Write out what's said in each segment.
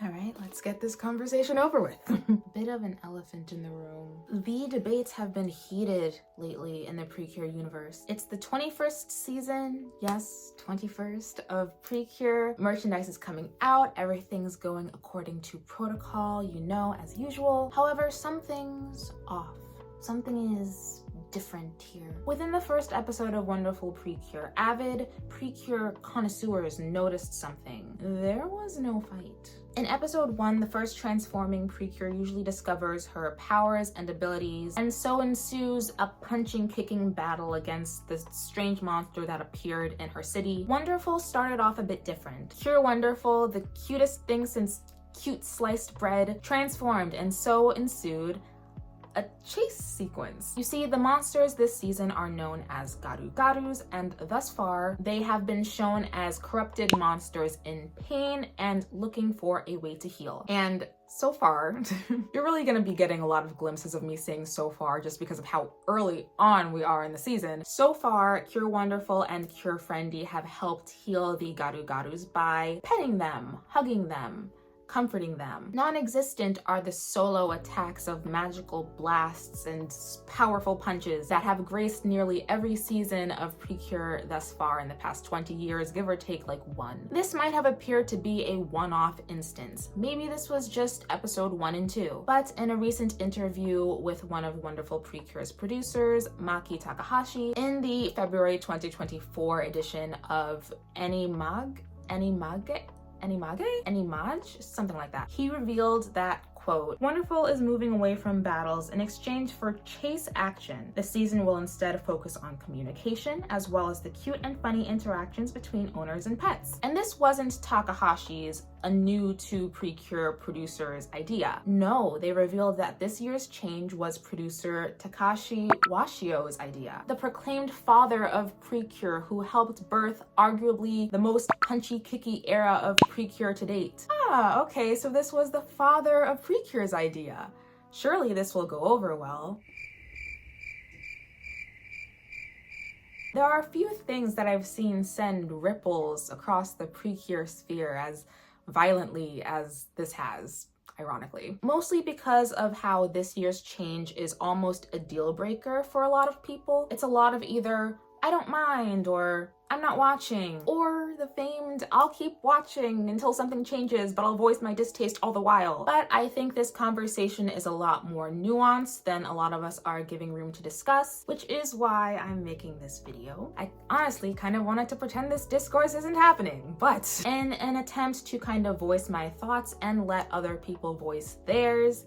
All right, let's get this conversation over with. Bit of an elephant in the room. The debates have been heated lately in the Precure universe. It's the 21st season, yes, 21st of Precure. Merchandise is coming out, everything's going according to protocol, you know, as usual. However, something's off. Something is different here. Within the first episode of Wonderful Precure, avid Precure connoisseurs noticed something. There was no fight. In episode 1, the first transforming Precure usually discovers her powers and abilities, and so ensues a punching-kicking battle against the strange monster that appeared in her city. Wonderful started off a bit different. Pure Wonderful, the cutest thing since cute sliced bread, transformed, and so ensued a chase sequence. You see, the monsters this season are known as garu-garus, and thus far, they have been shown as corrupted monsters in pain and looking for a way to heal. And so far, you're really gonna be getting a lot of glimpses of me saying so far just because of how early on we are in the season. So far, Cure Wonderful and Cure Friendly have helped heal the garu-garus by petting them, hugging them, comforting them. Non-existent are the solo attacks of magical blasts and powerful punches that have graced nearly every season of Precure thus far in the past 20 years, give or take like one. This might have appeared to be a one-off instance. Maybe this was just episode 1 and 2. But in a recent interview with one of Wonderful Precure's producers, Maki Takahashi, in the February 2024 edition of Animage, something like that. He revealed that, quote, Wonderful is moving away from battles in exchange for chase action. The season will instead focus on communication, as well as the cute and funny interactions between owners and pets. And this wasn't Takahashi's a new to Precure producer's idea. No, they revealed that this year's change was producer Takashi Washio's idea, the proclaimed father of Precure who helped birth arguably the most punchy-kicky era of Precure to date. Ah, okay, so this was the father of Precure's idea. Surely this will go over well. There are a few things that I've seen send ripples across the Precure sphere as violently as this has, ironically. Mostly because of how this year's change is almost a deal breaker for a lot of people. It's a lot of either, I don't mind, or I'm not watching, or the famed, I'll keep watching until something changes, but I'll voice my distaste all the while. But I think this conversation is a lot more nuanced than a lot of us are giving room to discuss, which is why I'm making this video. I honestly kind of wanted to pretend this discourse isn't happening, but in an attempt to kind of voice my thoughts and let other people voice theirs,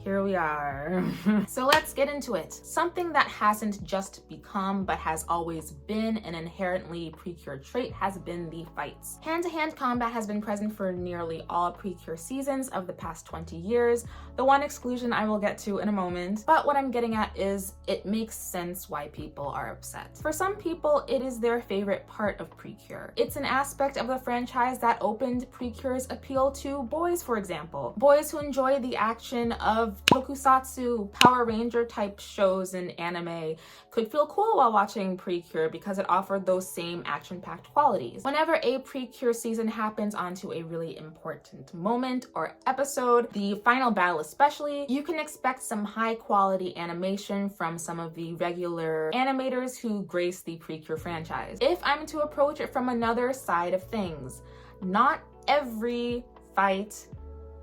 here we are. So let's get into it. Something that hasn't just become, but has always been an inherently Precure trait has been the fights. Hand-to-hand combat has been present for nearly all Precure seasons of the past 20 years, the one exclusion I will get to in a moment. But what I'm getting at is it makes sense why people are upset. For some people, it is their favorite part of Precure. It's an aspect of the franchise that opened Precure's appeal to boys, for example. Boys who enjoy the action of tokusatsu, Power Ranger type shows and anime could feel cool while watching Precure because it offered those same action-packed qualities. Whenever a Precure season happens onto a really important moment or episode, the final battle especially, you can expect some high-quality animation from some of the regular animators who grace the Precure franchise. If I'm to approach it from another side of things, not every fight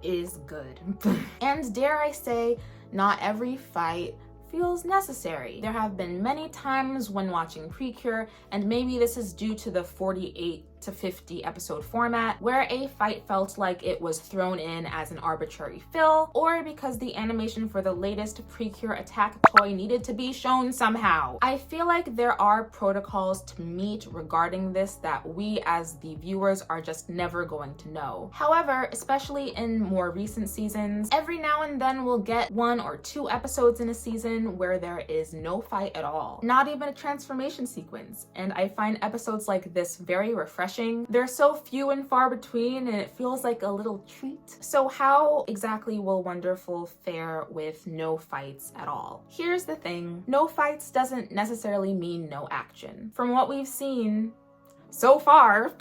is good. And dare I say, not every fight feels necessary. There have been many times when watching Precure, and maybe this is due to the 48 to 50 episode format, where a fight felt like it was thrown in as an arbitrary fill, or because the animation for the latest Precure attack toy needed to be shown somehow. I feel like there are protocols to meet regarding this that we as the viewers are just never going to know. However, especially in more recent seasons, every now and then we'll get 1 or 2 episodes in a season where there is no fight at all, not even a transformation sequence, and I find episodes like this very refreshing. They're so few and far between, and it feels like a little treat. So how exactly will Wonderful fare with no fights at all? Here's the thing, no fights doesn't necessarily mean no action. From what we've seen, so far.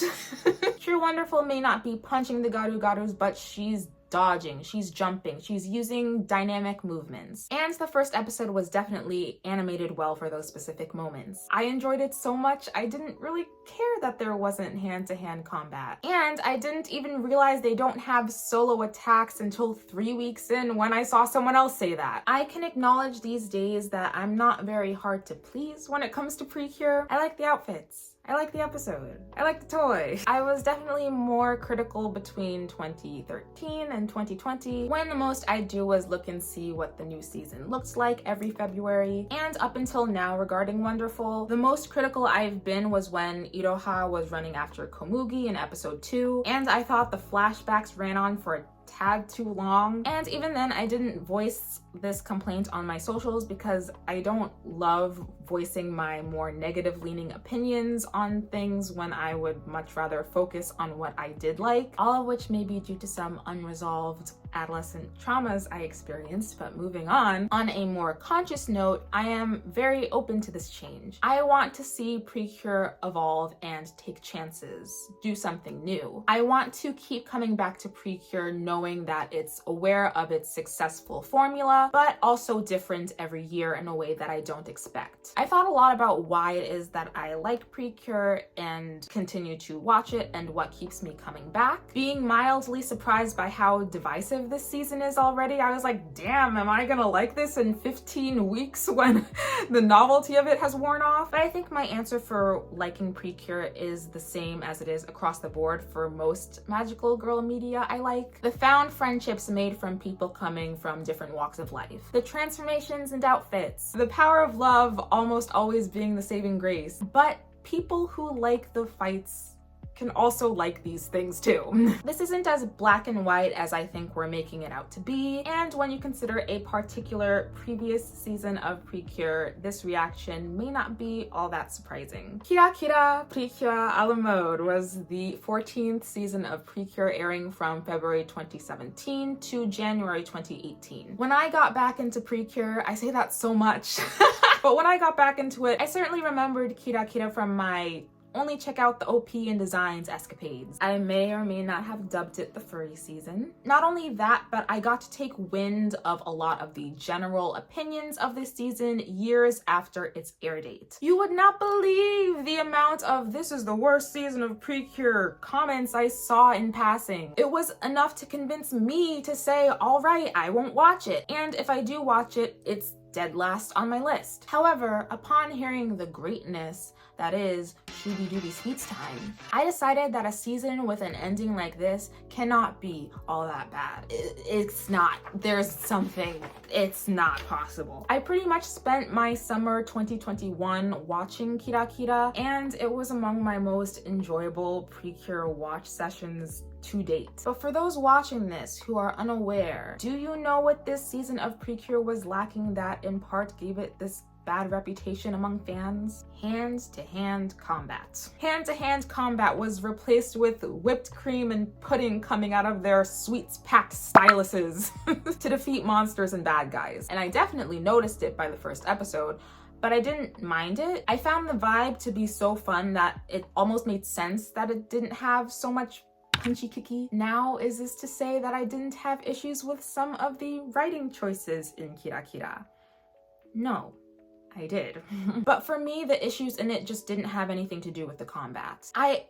True Wonderful may not be punching the garu-garus, but she's dodging, she's jumping, she's using dynamic movements. And the first episode was definitely animated well for those specific moments. I enjoyed it so much, I didn't really care that there wasn't hand-to-hand combat. And I didn't even realize they don't have solo attacks until 3 weeks in when I saw someone else say that. I can acknowledge these days that I'm not very hard to please when it comes to Precure. I like the outfits. I like the episode. I like the toy. I was definitely more critical between 2013 and 2020, when the most I do was look and see what the new season looks like every February. And up until now regarding Wonderful, the most critical I've been was when Iroha was running after Komugi in episode 2, and I thought the flashbacks ran on for a tad too long. And even then, I didn't voice this complaint on my socials because I don't love voicing my more negative leaning opinions on things when I would much rather focus on what I did like, all of which may be due to some unresolved adolescent traumas I experienced. But moving on a more conscious note, I am very open to this change. I want to see Precure evolve and take chances, do something new. I want to keep coming back to Precure knowing that it's aware of its successful formula, but also different every year in a way that I don't expect. I thought a lot about why it is that I like Precure and continue to watch it and what keeps me coming back. Being mildly surprised by how divisive this season is already. I was like, damn, am I gonna like this in 15 weeks when the novelty of it has worn off? But I think my answer for liking Precure is the same as it is across the board for most magical girl media I like. The found friendships made from people coming from different walks of life. The transformations and outfits. The power of love almost always being the saving grace. But people who like the fights can also like these things too. This isn't as black and white as I think we're making it out to be, and when you consider a particular previous season of Precure, this reaction may not be all that surprising. Kira Kira Precure a la mode was the 14th season of Precure, airing from February 2017 to January 2018. When I got back into Precure, I say that so much, but when I got back into it, I certainly remembered Kira Kira from my only check out the OP and designs escapades. I may or may not have dubbed it the furry season. Not only that, but I got to take wind of a lot of the general opinions of this season years after its air date. You would not believe the amount of "this is the worst season of Precure" comments I saw in passing. It was enough to convince me to say, all right, I won't watch it. And if I do watch it, it's dead last on my list. However, upon hearing the greatness that is Shooby Dooby Sweets time, I decided that a season with an ending like this cannot be all that bad. It's not. There's something. It's not possible. I pretty much spent my summer 2021 watching Kira Kira, and it was among my most enjoyable Precure watch sessions to date. But for those watching this who are unaware, do you know what this season of Precure was lacking that in part gave it this bad reputation among fans? Hand-to-hand combat. Hand-to-hand combat was replaced with whipped cream and pudding coming out of their sweets-packed styluses to defeat monsters and bad guys. And I definitely noticed it by the first episode, but I didn't mind it. I found the vibe to be so fun that it almost made sense that it didn't have so much punchy kicky. Now, is this to say that I didn't have issues with some of the writing choices in Kira Kira? No, I did. But for me, the issues in it just didn't have anything to do with the combat. I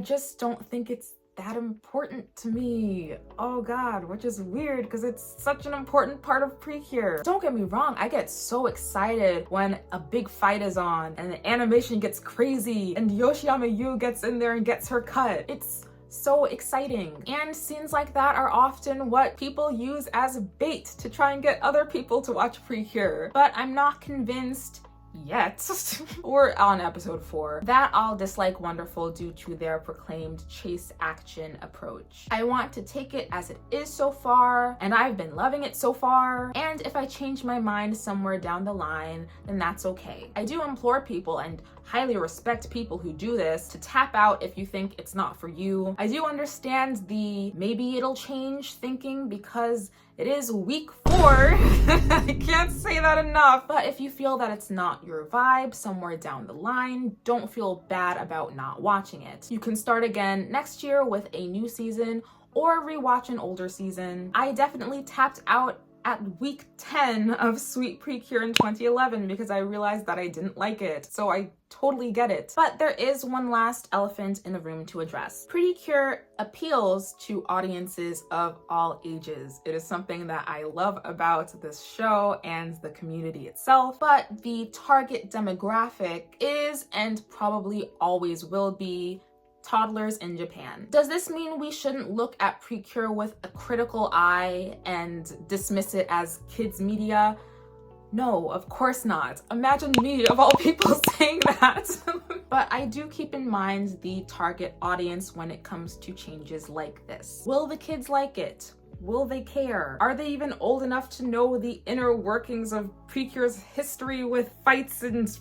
just don't think it's that important to me. Oh god, which is weird because it's such an important part of Precure. Don't get me wrong, I get so excited when a big fight is on and the animation gets crazy and Yoshiyama Yu gets in there and gets her cut. It's so exciting. And scenes like that are often what people use as bait to try and get other people to watch Precure. But I'm not convinced yet, we're on episode 4, that I'll dislike Wonderful due to their proclaimed chase action approach. I want to take it as it is so far, and I've been loving it so far, and if I change my mind somewhere down the line, then that's okay. I do implore people and highly respect people who do this, to tap out if you think it's not for you. I do understand the maybe it'll change thinking because it is week 4. I can't say that enough. But if you feel that it's not your vibe somewhere down the line, don't feel bad about not watching it. You can start again next year with a new season or rewatch an older season. I definitely tapped out at week 10 of Sweet Precure in 2011 because I realized that I didn't like it, so I totally get it. But there is one last elephant in the room to address. Precure appeals to audiences of all ages. It is something that I love about this show and the community itself, but the target demographic is and probably always will be toddlers in Japan. Does this mean we shouldn't look at Precure with a critical eye and dismiss it as kids media? No, of course not. Imagine me, of all people, saying that. But I do keep in mind the target audience when it comes to changes like this. Will the kids like it? Will they care? Are they even old enough to know the inner workings of Precure's history with fights and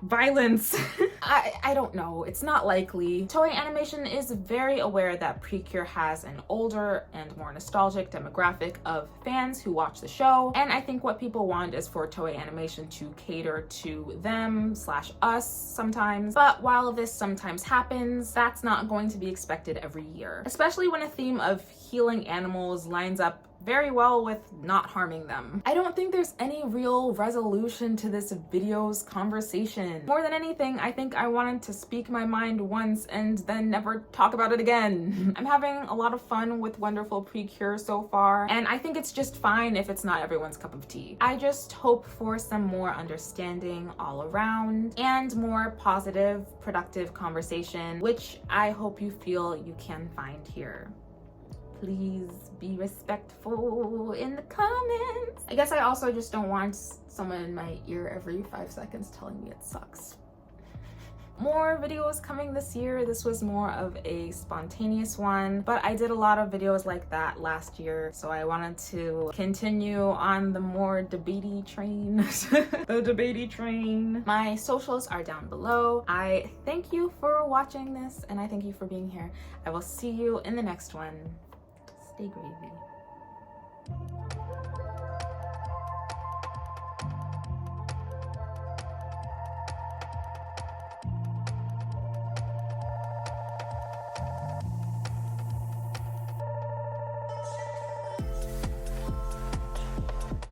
violence? I don't know. It's not likely. Toei Animation is very aware that Precure has an older and more nostalgic demographic of fans who watch the show, and I think what people want is for Toei Animation to cater to them / us sometimes. But while this sometimes happens, that's not going to be expected every year, especially when a theme of healing animals lines up very well with not harming them. I don't think there's any real resolution to this video's conversation. More than anything, I think I wanted to speak my mind once and then never talk about it again. I'm having a lot of fun with Wonderful Precure so far, and I think it's just fine if it's not everyone's cup of tea. I just hope for some more understanding all around and more positive, productive conversation, which I hope you feel you can find here. Please be respectful in the comments. I guess I also just don't want someone in my ear every 5 seconds telling me it sucks. More videos coming this year. This was more of a spontaneous one, but I did a lot of videos like that last year, so I wanted to continue on the more debatey train. The debatey train. My socials are down below. I thank you for watching this, and I thank you for being here. I will see you in the next one. Stay gravy.